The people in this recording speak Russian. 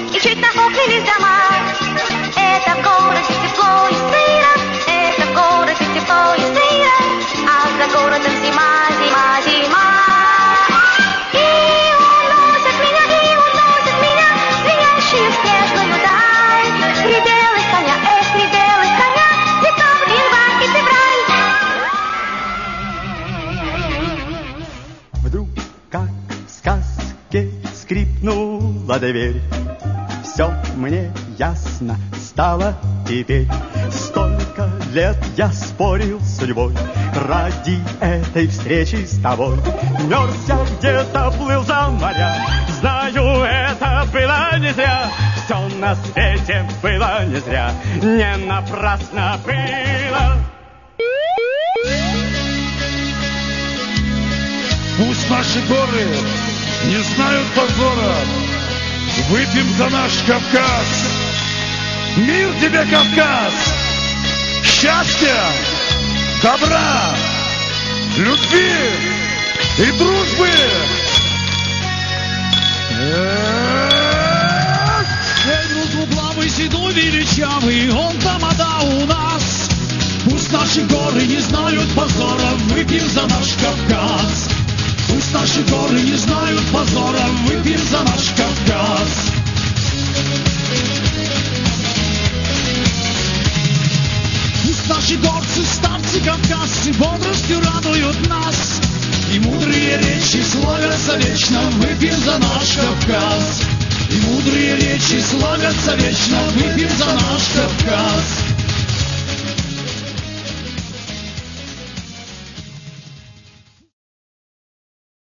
и чуть нахохлились дома. Это в городе тепло и сыро, это в городе тепло и сыро, а за городом зима, зима, зима. И уносят меня, звенящие в снежную даль. Пределы коня, пределы коня, декабрь, январь и февраль. Вдруг, как в сказке, скрипнула дверь. Все мне ясно стало теперь. Столько лет я спорил с судьбой ради этой встречи с тобой. Мерз я где-то, плыл за моря. Знаю, это было не зря. Все на свете было не зря. Не напрасно было. Пусть наши горы не знают позора. Выпьем за наш Кавказ. Мир тебе, Кавказ! Счастья, добра, любви и дружбы! Дружбу плавый, седой, величавый, он тамада у нас. Пусть наши горы не знают позора, выпьем за наш Кавказ. Пусть наши горы не знают позора, выпьем за наш Кавказ. Пусть наши горцы, старцы, кавказцы бодростью радуют нас. И мудрые речи славятся вечно, выпьем за наш Кавказ. И мудрые речи славятся вечно, выпьем за наш Кавказ.